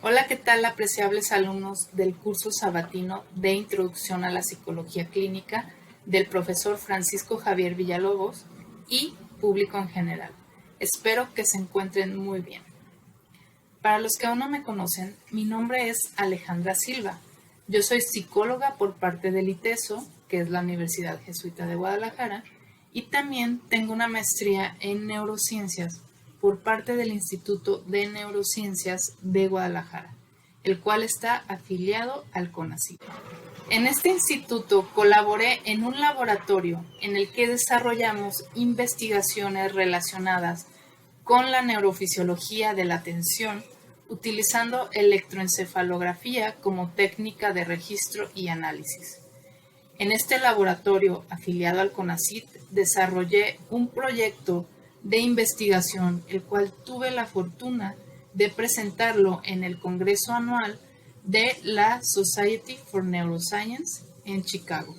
Hola, ¿qué tal, apreciables alumnos del curso sabatino de Introducción a la Psicología Clínica del profesor Francisco Javier Villalobos y público en general? Espero que se encuentren muy bien. Para los que aún no me conocen, mi nombre es Alejandra Silva. Yo soy psicóloga por parte del ITESO, que es la Universidad Jesuita de Guadalajara, y también tengo una maestría en neurociencias por parte del Instituto de Neurociencias de Guadalajara, el cual está afiliado al CONACYT. En este instituto colaboré en un laboratorio en el que desarrollamos investigaciones relacionadas con la neurofisiología de la atención, utilizando electroencefalografía como técnica de registro y análisis. En este laboratorio afiliado al CONACYT desarrollé un proyecto de investigación, el cual tuve la fortuna de presentarlo en el Congreso Anual de la Society for Neuroscience en Chicago.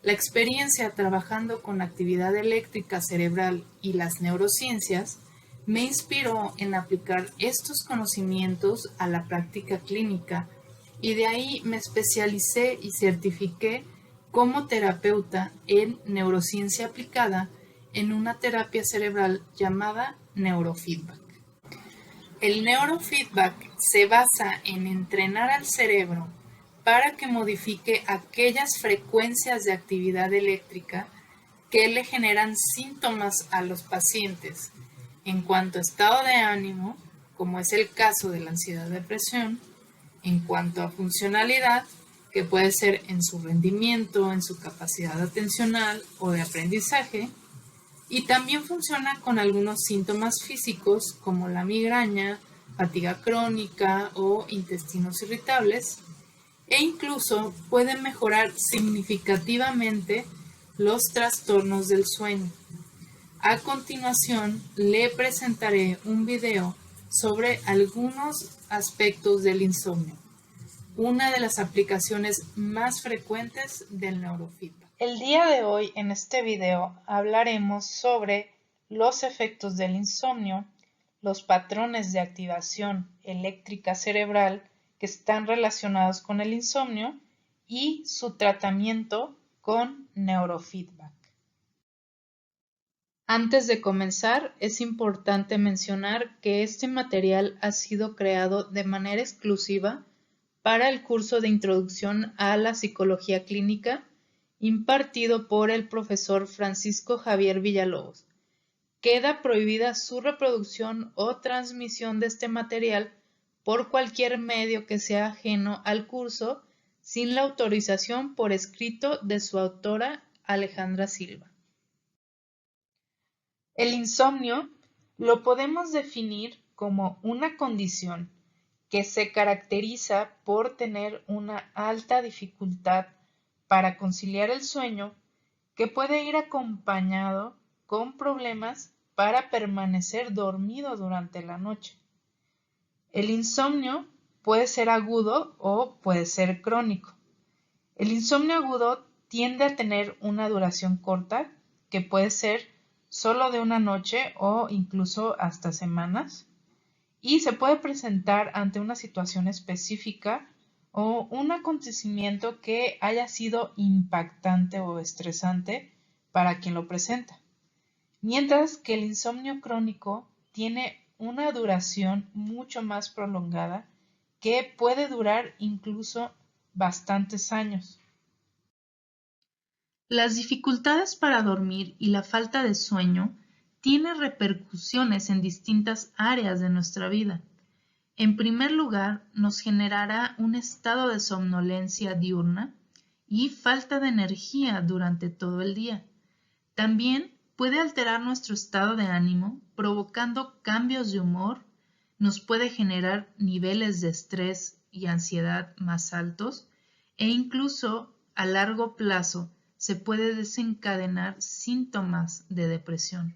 La experiencia trabajando con actividad eléctrica cerebral y las neurociencias me inspiró en aplicar estos conocimientos a la práctica clínica y de ahí me especialicé y certifiqué como terapeuta en neurociencia aplicada en una terapia cerebral llamada neurofeedback. El neurofeedback se basa en entrenar al cerebro para que modifique aquellas frecuencias de actividad eléctrica que le generan síntomas a los pacientes en cuanto a estado de ánimo, como es el caso de la ansiedad-depresión, en cuanto a funcionalidad, que puede ser en su rendimiento, en su capacidad atencional o de aprendizaje, y también funciona con algunos síntomas físicos como la migraña, fatiga crónica o intestinos irritables, e incluso puede mejorar significativamente los trastornos del sueño. A continuación, le presentaré un video sobre algunos aspectos del insomnio, una de las aplicaciones más frecuentes del neurofeedback. El día de hoy, en este video, hablaremos sobre los efectos del insomnio, los patrones de activación eléctrica cerebral que están relacionados con el insomnio y su tratamiento con neurofeedback. Antes de comenzar, es importante mencionar que este material ha sido creado de manera exclusiva para el curso de Introducción a la Psicología Clínica impartido por el profesor Francisco Javier Villalobos. Queda prohibida su reproducción o transmisión de este material por cualquier medio que sea ajeno al curso sin la autorización por escrito de su autora Alejandra Silva. El insomnio lo podemos definir como una condición que se caracteriza por tener una alta dificultad para conciliar el sueño, que puede ir acompañado con problemas para permanecer dormido durante la noche. El insomnio puede ser agudo o puede ser crónico. El insomnio agudo tiende a tener una duración corta, que puede ser solo de una noche o incluso hasta semanas, y se puede presentar ante una situación específica o un acontecimiento que haya sido impactante o estresante para quien lo presenta. Mientras que el insomnio crónico tiene una duración mucho más prolongada que puede durar incluso bastantes años. Las dificultades para dormir y la falta de sueño tienen repercusiones en distintas áreas de nuestra vida. En primer lugar, nos generará un estado de somnolencia diurna y falta de energía durante todo el día. También puede alterar nuestro estado de ánimo, provocando cambios de humor, nos puede generar niveles de estrés y ansiedad más altos e incluso a largo plazo se puede desencadenar síntomas de depresión.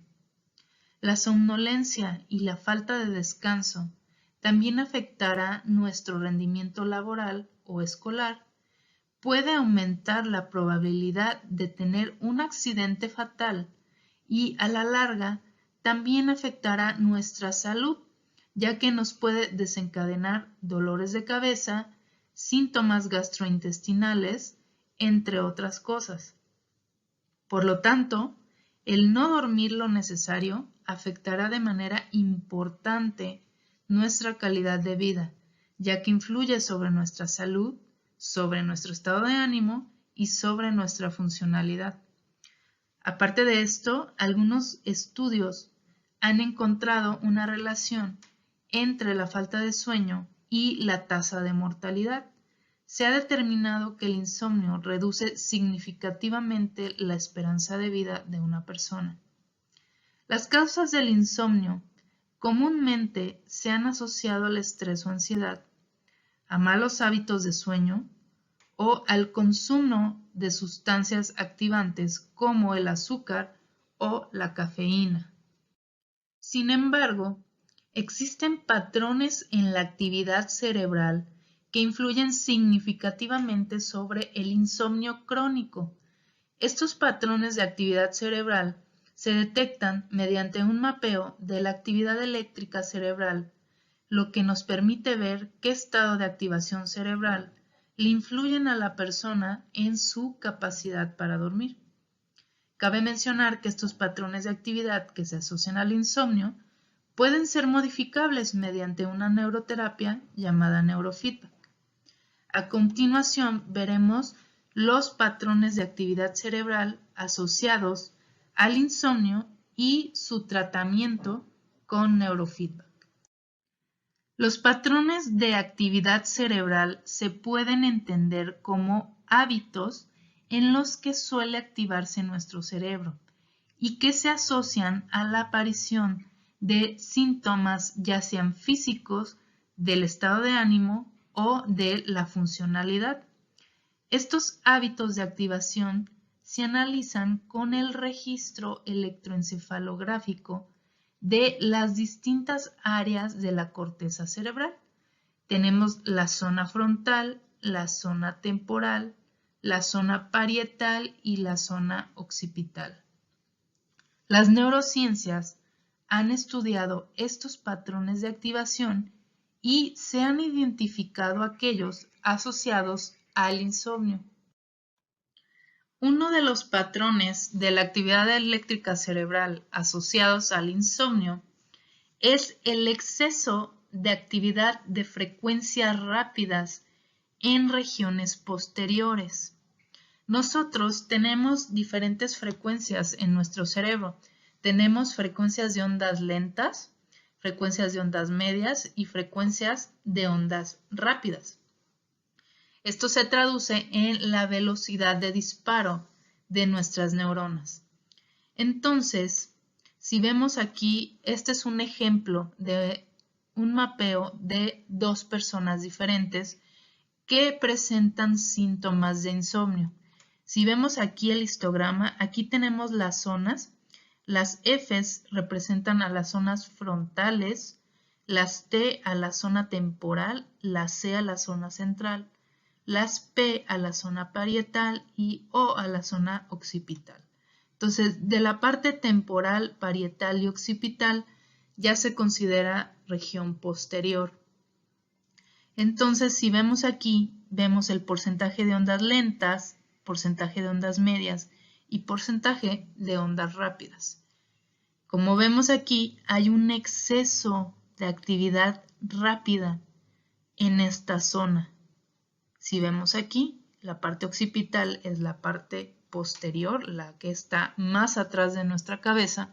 La somnolencia y la falta de descanso también afectará nuestro rendimiento laboral o escolar, puede aumentar la probabilidad de tener un accidente fatal y a la larga también afectará nuestra salud, ya que nos puede desencadenar dolores de cabeza, síntomas gastrointestinales, entre otras cosas. Por lo tanto, el no dormir lo necesario afectará de manera importante nuestra calidad de vida, ya que influye sobre nuestra salud, sobre nuestro estado de ánimo y sobre nuestra funcionalidad. Aparte de esto, algunos estudios han encontrado una relación entre la falta de sueño y la tasa de mortalidad. Se ha determinado que el insomnio reduce significativamente la esperanza de vida de una persona. Las causas del insomnio comúnmente se han asociado al estrés o ansiedad, a malos hábitos de sueño o al consumo de sustancias activantes como el azúcar o la cafeína. Sin embargo, existen patrones en la actividad cerebral que influyen significativamente sobre el insomnio crónico. Estos patrones de actividad cerebral se detectan mediante un mapeo de la actividad eléctrica cerebral, lo que nos permite ver qué estado de activación cerebral le influyen a la persona en su capacidad para dormir. Cabe mencionar que estos patrones de actividad que se asocian al insomnio pueden ser modificables mediante una neuroterapia llamada neurofeedback. A continuación veremos los patrones de actividad cerebral asociados al insomnio y su tratamiento con neurofeedback. Los patrones de actividad cerebral se pueden entender como hábitos en los que suele activarse nuestro cerebro y que se asocian a la aparición de síntomas ya sean físicos, del estado de ánimo o de la funcionalidad. Estos hábitos de activación se analizan con el registro electroencefalográfico de las distintas áreas de la corteza cerebral. Tenemos la zona frontal, la zona temporal, la zona parietal y la zona occipital. Las neurociencias han estudiado estos patrones de activación y se han identificado aquellos asociados al insomnio. Uno de los patrones de la actividad eléctrica cerebral asociados al insomnio es el exceso de actividad de frecuencias rápidas en regiones posteriores. Nosotros tenemos diferentes frecuencias en nuestro cerebro. Tenemos frecuencias de ondas lentas, frecuencias de ondas medias y frecuencias de ondas rápidas. Esto se traduce en la velocidad de disparo de nuestras neuronas. Entonces, si vemos aquí, este es un ejemplo de un mapeo de dos personas diferentes que presentan síntomas de insomnio. Si vemos aquí el histograma, aquí tenemos las zonas. Las Fs representan a las zonas frontales, las T a la zona temporal, la C a la zona central, las P a la zona parietal y O a la zona occipital. Entonces, de la parte temporal, parietal y occipital ya se considera región posterior. Entonces, si vemos aquí, vemos el porcentaje de ondas lentas, porcentaje de ondas medias y porcentaje de ondas rápidas. Como vemos aquí, hay un exceso de actividad rápida en esta zona. Si vemos aquí, la parte occipital es la parte posterior, la que está más atrás de nuestra cabeza,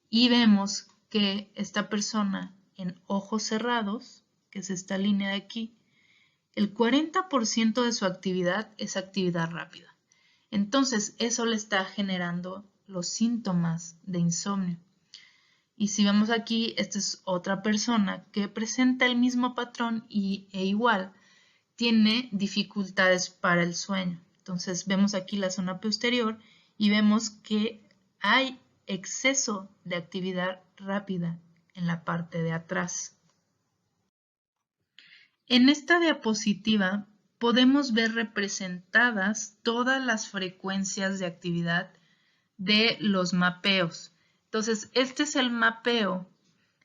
y vemos que esta persona en ojos cerrados, que es esta línea de aquí, el 40% de su actividad es actividad rápida. Entonces, eso le está generando los síntomas de insomnio. Y si vemos aquí, esta es otra persona que presenta el mismo patrón e igual tiene dificultades para el sueño. Entonces vemos aquí la zona posterior y vemos que hay exceso de actividad rápida en la parte de atrás. En esta diapositiva podemos ver representadas todas las frecuencias de actividad de los mapeos. Entonces, este es el mapeo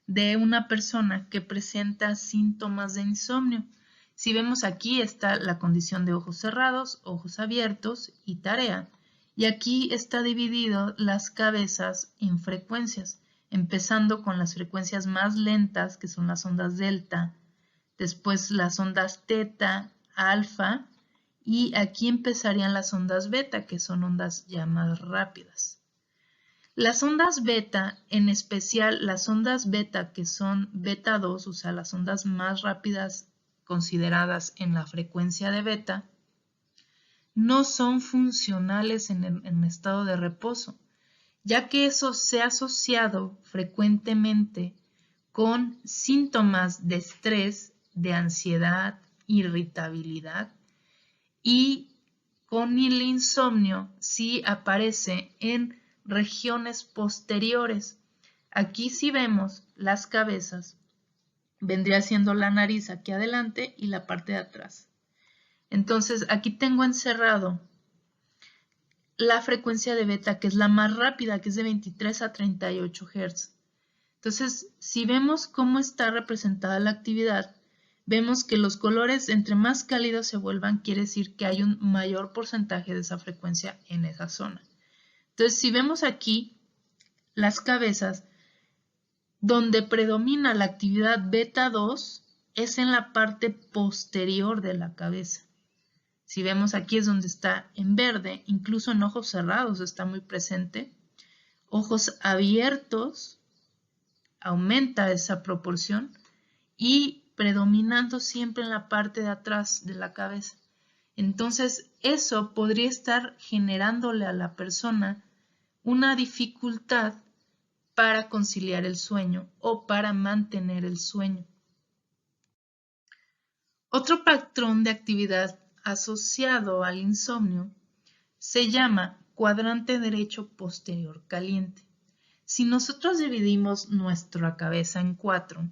de una persona que presenta síntomas de insomnio. Si vemos aquí está la condición de ojos cerrados, ojos abiertos y tarea. Y aquí está dividido las cabezas en frecuencias, empezando con las frecuencias más lentas, que son las ondas delta, después las ondas teta, alfa, y aquí empezarían las ondas beta, que son ondas ya más rápidas. Las ondas beta, en especial las ondas beta que son beta 2, o sea, las ondas más rápidas consideradas en la frecuencia de beta, no son funcionales en estado de reposo, ya que eso se ha asociado frecuentemente con síntomas de estrés, de ansiedad, irritabilidad, y con el insomnio sí aparece en regiones posteriores. Aquí sí vemos las cabezas, vendría siendo la nariz aquí adelante y la parte de atrás. Entonces aquí tengo encerrado la frecuencia de beta, que es la más rápida, que es de 23 a 38 Hz. Entonces, si vemos cómo está representada la actividad, vemos que los colores entre más cálidos se vuelvan, quiere decir que hay un mayor porcentaje de esa frecuencia en esa zona. Entonces, si vemos aquí las cabezas, donde predomina la actividad beta 2 es en la parte posterior de la cabeza. Si vemos aquí es donde está en verde, incluso en ojos cerrados está muy presente. Ojos abiertos aumenta esa proporción y predominando siempre en la parte de atrás de la cabeza. Entonces, eso podría estar generándole a la persona una dificultad para conciliar el sueño o para mantener el sueño. Otro patrón de actividad asociado al insomnio se llama cuadrante derecho posterior caliente. Si nosotros dividimos nuestra cabeza en 4,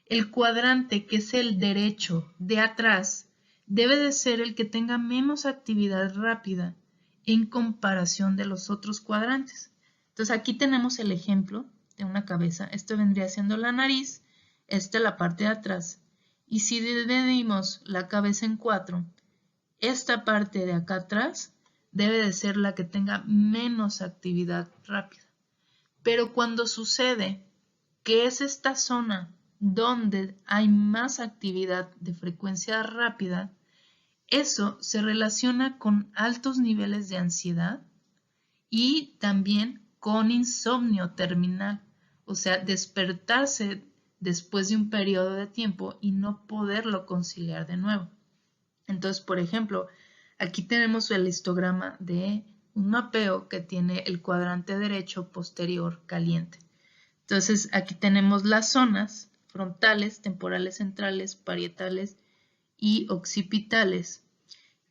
el cuadrante que es el derecho de atrás debe de ser el que tenga menos actividad rápida en comparación de los otros cuadrantes. Entonces aquí tenemos el ejemplo de una cabeza. Esto vendría siendo la nariz, esta es la parte de atrás. Y si dividimos la cabeza en 4, esta parte de acá atrás debe de ser la que tenga menos actividad rápida. Pero cuando sucede que es esta zona donde hay más actividad de frecuencia rápida, eso se relaciona con altos niveles de ansiedad y también con insomnio terminal, o sea, despertarse después de un periodo de tiempo y no poderlo conciliar de nuevo. Entonces, por ejemplo, aquí tenemos el histograma de un mapeo que tiene el cuadrante derecho posterior caliente. Entonces, aquí tenemos las zonas frontales, temporales centrales, parietales y occipitales.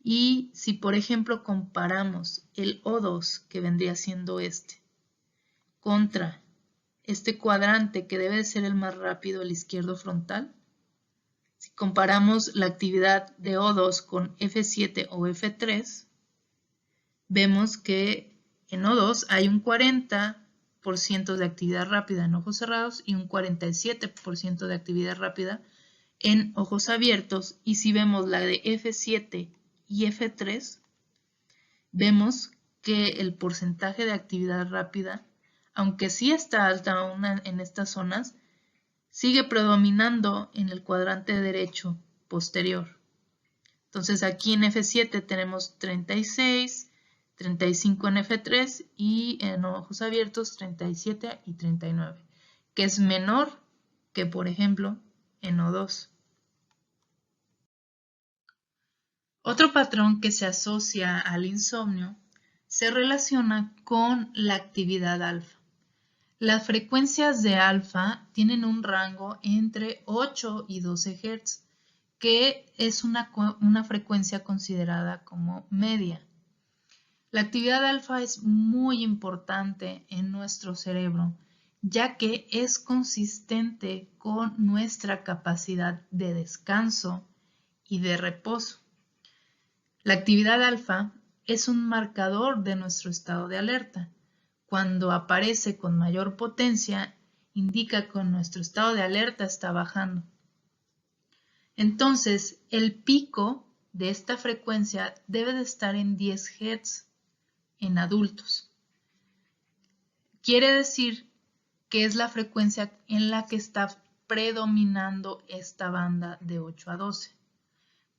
Y si, por ejemplo, comparamos el O2, que vendría siendo este, contra este cuadrante que debe de ser el más rápido, el izquierdo frontal, si comparamos la actividad de O2 con F7 o F3, vemos que en O2 hay un 40% de actividad rápida en ojos cerrados y un 47% de actividad rápida en ojos abiertos. Y si vemos la de F7 y F3, vemos que el porcentaje de actividad rápida, aunque sí está alta aún en estas zonas, sigue predominando en el cuadrante derecho posterior. Entonces aquí en F7 tenemos 36, 35 en F3 y en ojos abiertos 37 y 39, que es menor que, por ejemplo, en O2. Otro patrón que se asocia al insomnio se relaciona con la actividad alfa. Las frecuencias de alfa tienen un rango entre 8 y 12 Hz, que es una frecuencia considerada como media. La actividad alfa es muy importante en nuestro cerebro, ya que es consistente con nuestra capacidad de descanso y de reposo. La actividad alfa es un marcador de nuestro estado de alerta. Cuando aparece con mayor potencia, indica que nuestro estado de alerta está bajando. Entonces, el pico de esta frecuencia debe de estar en 10 Hz en adultos. Quiere decir que es la frecuencia en la que está predominando esta banda de 8 a 12.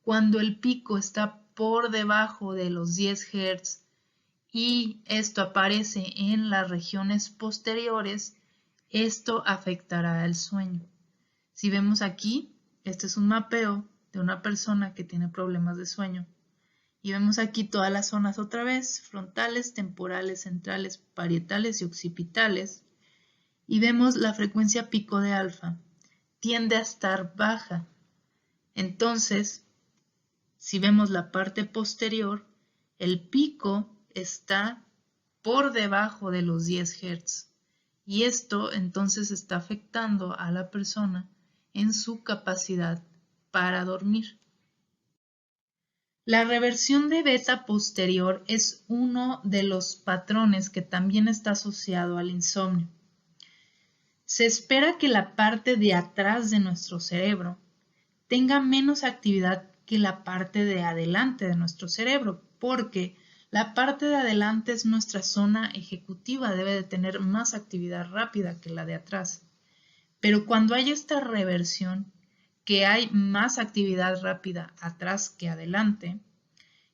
Cuando el pico está por debajo de los 10 Hz y esto aparece en las regiones posteriores, esto afectará al sueño. Si vemos aquí, este es un mapeo de una persona que tiene problemas de sueño. Y vemos aquí todas las zonas otra vez, frontales, temporales, centrales, parietales y occipitales. Y vemos la frecuencia pico de alfa. Tiende a estar baja. Entonces, si vemos la parte posterior, el pico está por debajo de los 10 Hz. Y esto entonces está afectando a la persona en su capacidad para dormir. La reversión de beta posterior es uno de los patrones que también está asociado al insomnio. Se espera que la parte de atrás de nuestro cerebro tenga menos actividad que la parte de adelante de nuestro cerebro, porque la parte de adelante es nuestra zona ejecutiva, debe de tener más actividad rápida que la de atrás. Pero cuando hay esta reversión, que hay más actividad rápida atrás que adelante,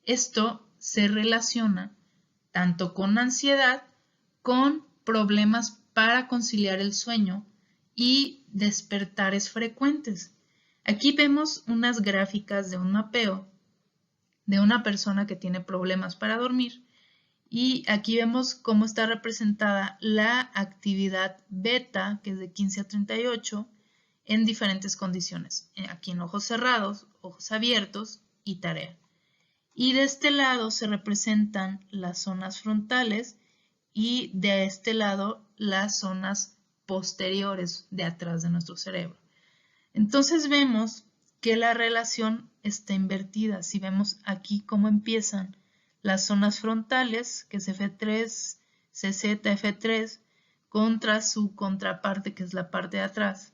esto se relaciona tanto con ansiedad, con problemas para conciliar el sueño y despertares frecuentes. Aquí vemos unas gráficas de un mapeo de una persona que tiene problemas para dormir y aquí vemos cómo está representada la actividad beta, que es de 15 a 38, en diferentes condiciones. Aquí en ojos cerrados, ojos abiertos y tarea. Y de este lado se representan las zonas frontales y de este lado las zonas posteriores de atrás de nuestro cerebro. Entonces vemos que la relación está invertida. Si vemos aquí cómo empiezan las zonas frontales, que es F3, CZ, F3, contra su contraparte, que es la parte de atrás,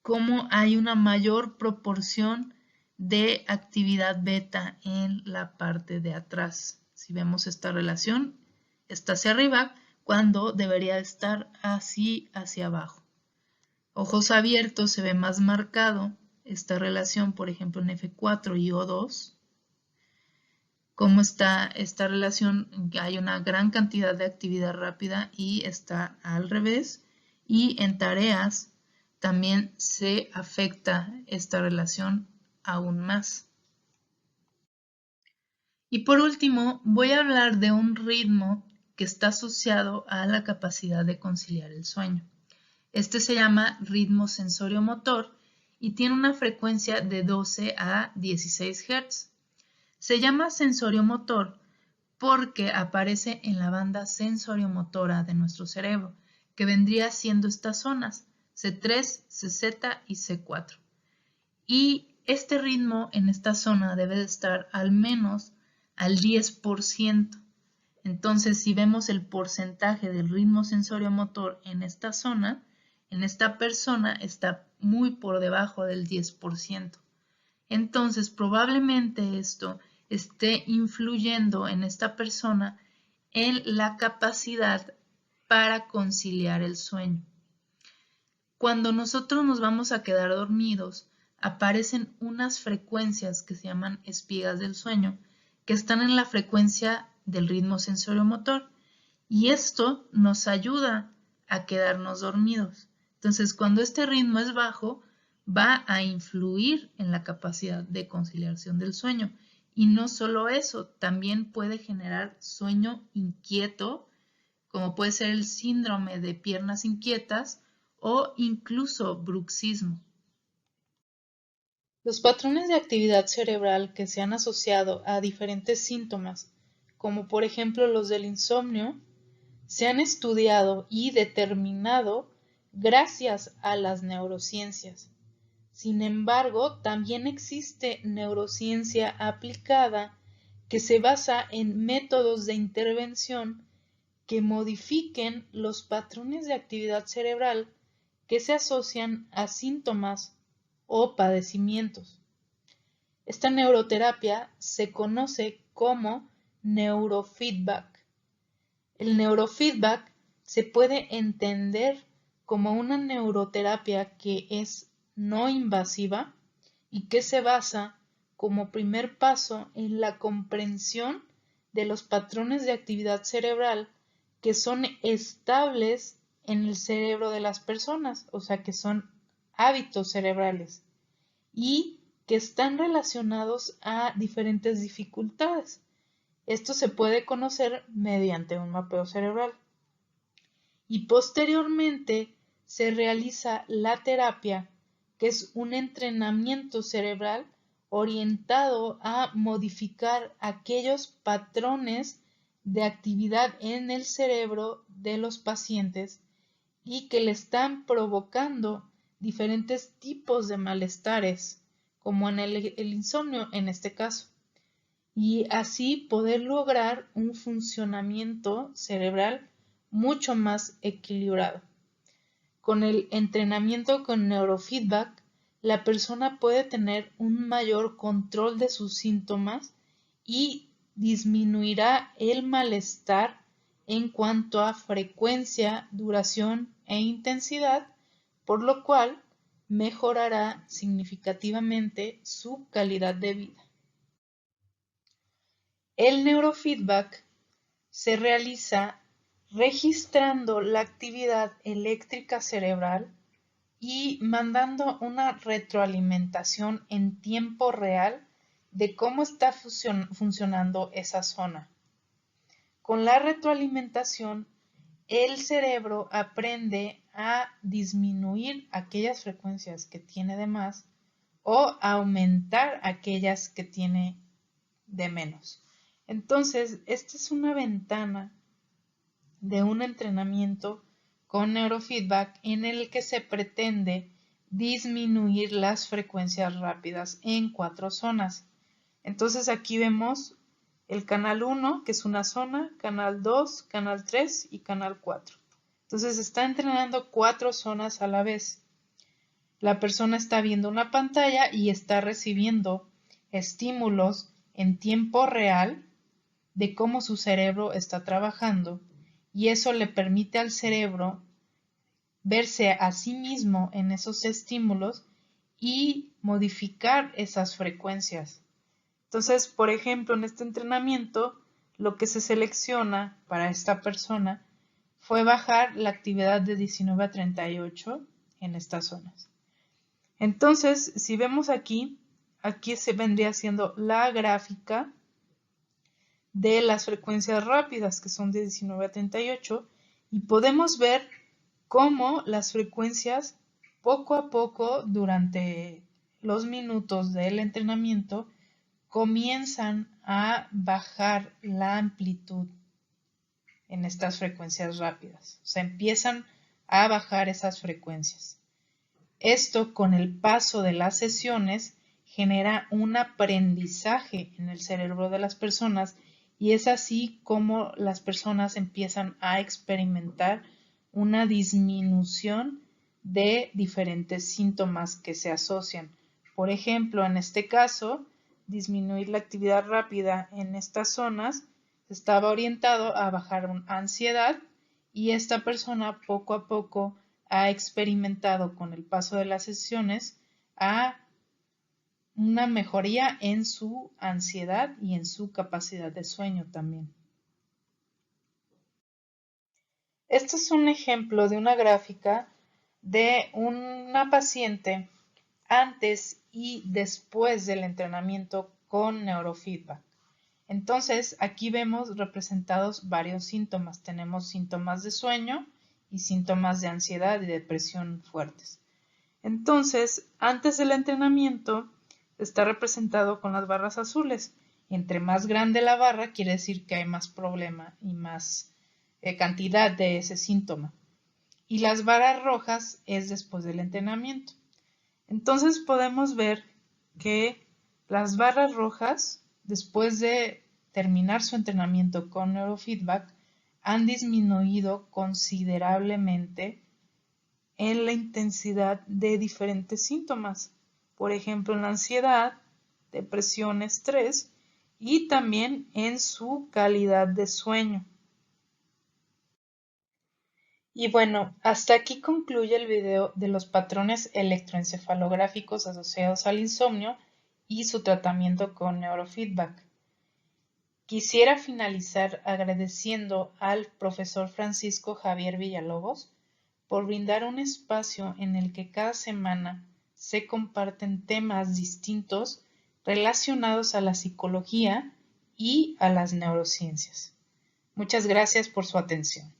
cómo hay una mayor proporción de actividad beta en la parte de atrás. Si vemos esta relación, está hacia arriba cuando debería estar así hacia abajo. Ojos abiertos se ve más marcado esta relación, por ejemplo, en F4 y O2. Cómo está esta relación, hay una gran cantidad de actividad rápida y está al revés. Y en tareas también se afecta esta relación aún más. Y por último, voy a hablar de un ritmo que está asociado a la capacidad de conciliar el sueño. Este se llama ritmo sensorio-motor y tiene una frecuencia de 12 a 16 Hz. Se llama sensorio-motor porque aparece en la banda sensorio-motora de nuestro cerebro, que vendría siendo estas zonas, C3, CZ y C4. Y este ritmo en esta zona debe de estar al menos al 10%. Entonces, si vemos el porcentaje del ritmo sensorio-motor en esta zona, en esta persona está muy por debajo del 10%. Entonces, probablemente esto esté influyendo en esta persona en la capacidad para conciliar el sueño. Cuando nosotros nos vamos a quedar dormidos, aparecen unas frecuencias que se llaman espigas del sueño, que están en la frecuencia del ritmo sensorio-motor, y esto nos ayuda a quedarnos dormidos. Entonces, cuando este ritmo es bajo, va a influir en la capacidad de conciliación del sueño. Y no solo eso, también puede generar sueño inquieto, como puede ser el síndrome de piernas inquietas o incluso bruxismo. Los patrones de actividad cerebral que se han asociado a diferentes síntomas, como por ejemplo los del insomnio, se han estudiado y determinado gracias a las neurociencias. Sin embargo, también existe neurociencia aplicada que se basa en métodos de intervención que modifiquen los patrones de actividad cerebral que se asocian a síntomas o padecimientos. Esta neuroterapia se conoce como neurofeedback. El neurofeedback se puede entender como una neuroterapia que es no invasiva y que se basa como primer paso en la comprensión de los patrones de actividad cerebral que son estables en el cerebro de las personas, o sea, que son hábitos cerebrales y que están relacionados a diferentes dificultades. Esto se puede conocer mediante un mapeo cerebral. Y posteriormente se realiza la terapia, que es un entrenamiento cerebral orientado a modificar aquellos patrones de actividad en el cerebro de los pacientes y que le están provocando diferentes tipos de malestares, como en el insomnio en este caso, y así poder lograr un funcionamiento cerebral mucho más equilibrado. Con el entrenamiento con neurofeedback, la persona puede tener un mayor control de sus síntomas y disminuirá el malestar en cuanto a frecuencia, duración e intensidad, por lo cual mejorará significativamente su calidad de vida. El neurofeedback se realiza registrando la actividad eléctrica cerebral y mandando una retroalimentación en tiempo real de cómo está funcionando esa zona. Con la retroalimentación, el cerebro aprende a disminuir aquellas frecuencias que tiene de más o a aumentar aquellas que tiene de menos. Entonces, esta es una ventana de un entrenamiento con neurofeedback en el que se pretende disminuir las frecuencias rápidas en 4 zonas. Entonces aquí vemos el canal 1, que es una zona, canal 2, canal 3 y canal 4. Entonces está entrenando 4 zonas a la vez. La persona está viendo una pantalla y está recibiendo estímulos en tiempo real de cómo su cerebro está trabajando, y eso le permite al cerebro verse a sí mismo en esos estímulos y modificar esas frecuencias. Entonces, por ejemplo, en este entrenamiento, lo que se selecciona para esta persona fue bajar la actividad de 19 a 38 en estas zonas. Entonces, si vemos aquí se vendría siendo la gráfica de las frecuencias rápidas, que son de 19 a 38, y podemos ver cómo las frecuencias poco a poco durante los minutos del entrenamiento comienzan a bajar la amplitud en estas frecuencias rápidas. O sea, empiezan a bajar esas frecuencias. Esto, con el paso de las sesiones, genera un aprendizaje en el cerebro de las personas, y es así como las personas empiezan a experimentar una disminución de diferentes síntomas que se asocian. Por ejemplo, en este caso, disminuir la actividad rápida en estas zonas estaba orientado a bajar ansiedad, y esta persona poco a poco ha experimentado con el paso de las sesiones a una mejoría en su ansiedad y en su capacidad de sueño también. Este es un ejemplo de una gráfica de una paciente antes y después del entrenamiento con neurofeedback. Entonces, aquí vemos representados varios síntomas. Tenemos síntomas de sueño y síntomas de ansiedad y depresión fuertes. Entonces, antes del entrenamiento está representado con las barras azules. Entre más grande la barra, quiere decir que hay más problema y más cantidad de ese síntoma. Y las barras rojas es después del entrenamiento. Entonces podemos ver que las barras rojas, después de terminar su entrenamiento con neurofeedback, han disminuido considerablemente en la intensidad de diferentes síntomas, por ejemplo, en la ansiedad, depresión, estrés y también en su calidad de sueño. Y bueno, hasta aquí concluye el video de los patrones electroencefalográficos asociados al insomnio y su tratamiento con neurofeedback. Quisiera finalizar agradeciendo al profesor Francisco Javier Villalobos por brindar un espacio en el que cada semana se comparten temas distintos relacionados a la psicología y a las neurociencias. Muchas gracias por su atención.